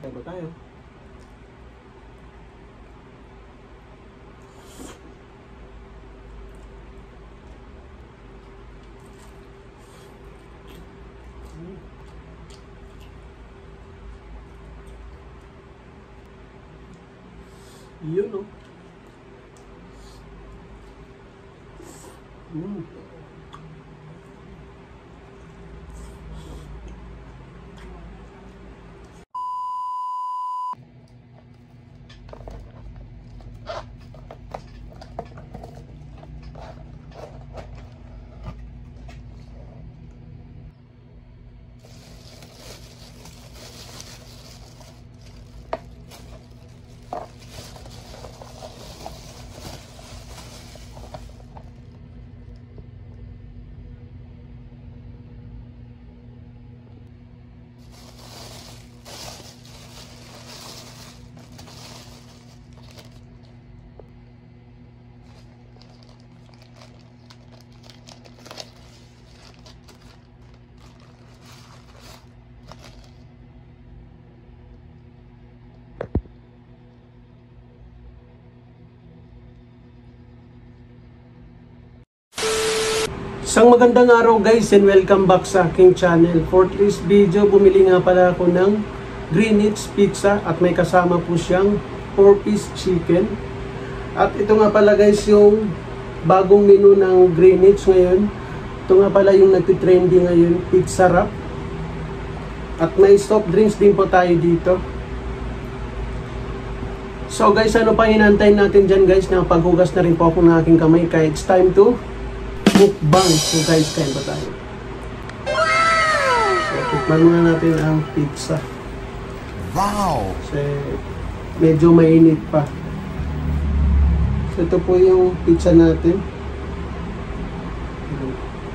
kaya ba tayo? Yun o. Isang magandang araw guys and welcome back sa aking channel. For today's video, bumili nga pala ako ng Greenwich Pizza at may kasama po siyang 4-piece chicken. At ito nga pala guys yung bagong menu ng Greenwich ngayon. Ito nga pala yung nagtitrending ngayon, pizza wrap. At may soft drinks din po tayo dito. So guys, ano pa hinantayin natin dyan guys? Nakapaghugas na rin po ako ng aking kamay kaya it's time to mukbang. So guys, kain pa tayo. So tikman muna natin ang pizza. Wow! Kasi medyo mainit pa. So ito po yung pizza natin.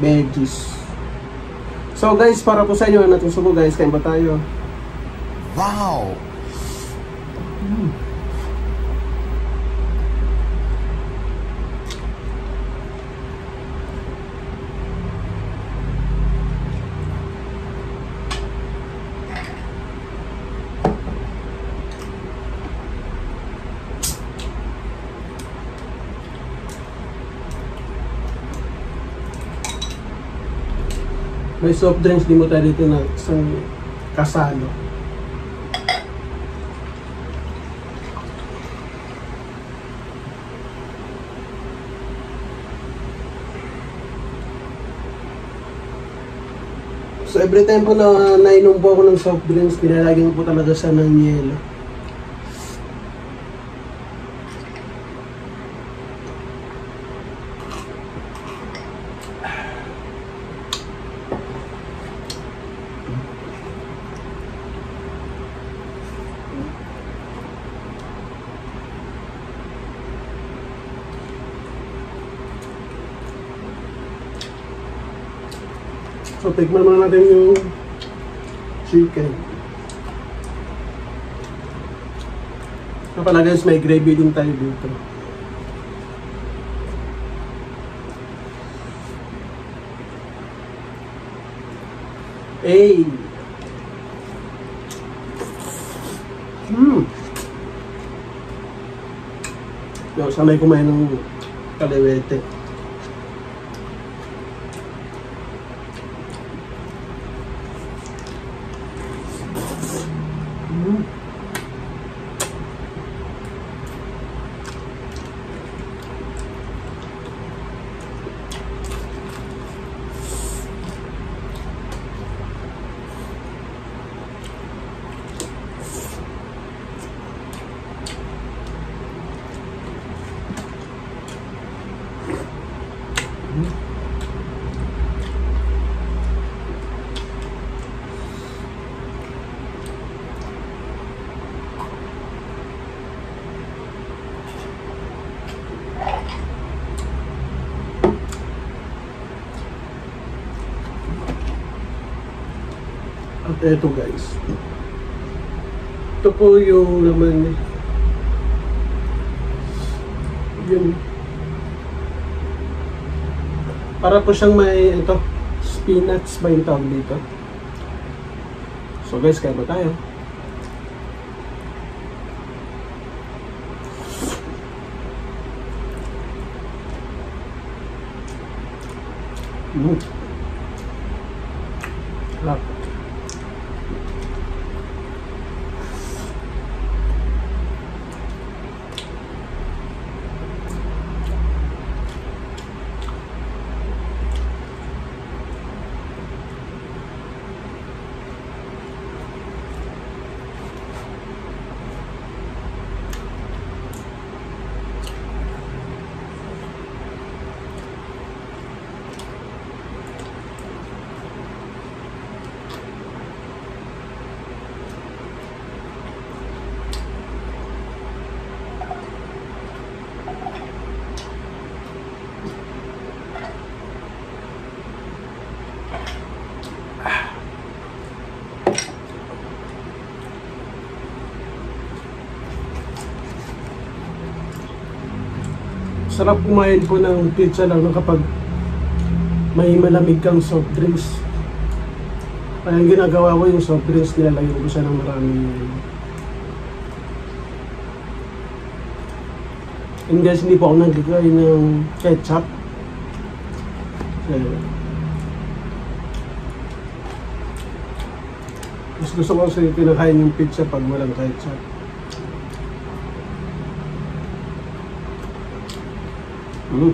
Veggies. So guys, para po sa inyo natin subo guys, kain pa tayo. Wow! May soft drinks din mo tayo dito na isang kasalo. So every time po na nainom po ako ng soft drinks, nilalagyan po talaga sa ng yelo. So, tikman muna natin yung chicken. Pala guys, may gravy din tayo dito. Hey! Yo, sanay kumain ng kaliwete. At eto guys, ito po yung laman niya. Yun. Para po siyang may ito, spinach ba yung tawag dito. So guys, kaya ba tayo? Mm. Sarap. Sarap kumain po ng pizza lang kapag may malamig kang soft drinks. Kaya ang ginagawa ko yung soft drinks nilalagyan ko siya ng maraming. And guys, hindi po ako naglagay ng ketchup. Mas gusto ko kasi kinakain yung pizza pag walang ketchup. Mm.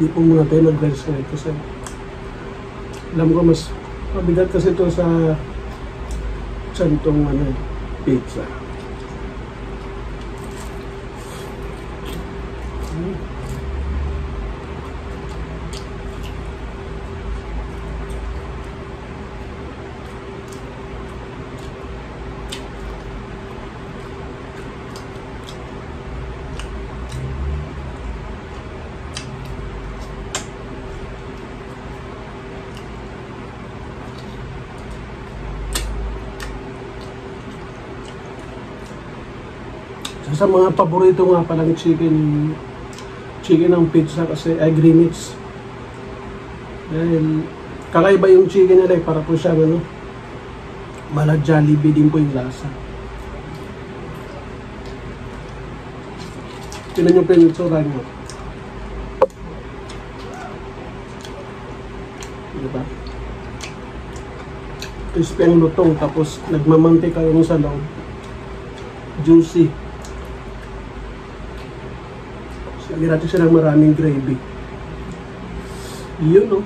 Hindi po muna tayo mag-rice ngayon kasi alam ko mas mabigat kasi ito sa santong pizza. Sa mga paborito nga palang chicken ng pizza kasi ay Greenwich. Dahil kakaiba yung chicken nila para po siya mala Jollibee din po yung lasa. Tignan nyo po yung itsura nyo. Diba? Crispy ang lutong tapos nagmamantika yung sa loob. Juicy. Lagyan natin siya ng maraming gravy. Yun, no?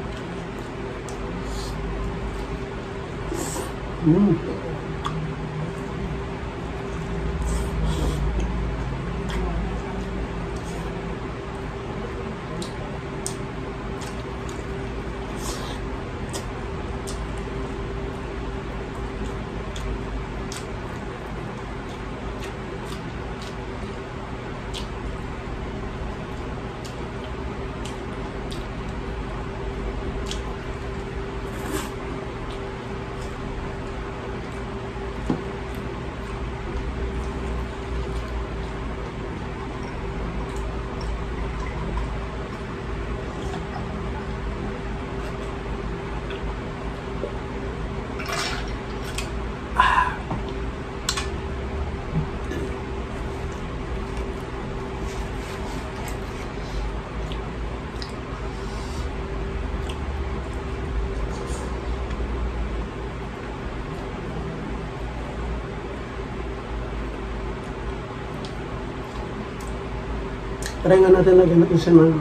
Try nga natin lagyan natin siya ng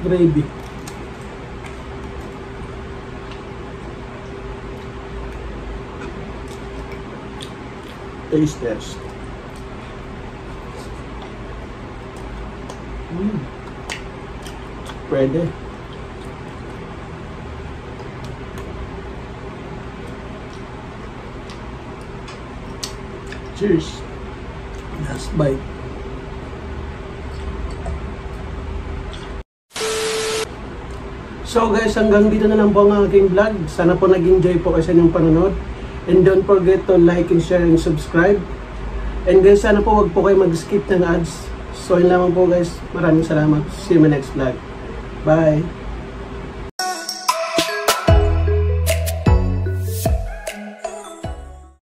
gravy. Taste test. Pwede. Cheers. Last bite. So guys, hanggang dito na lang po ang aking vlog. Sana po nag-enjoy po kayo sa inyong panonood. And don't forget to like and share and subscribe. And guys, sana po wag po kayo mag-skip ng ads. So yun lamang po guys. Maraming salamat. See you in my next vlog. Bye!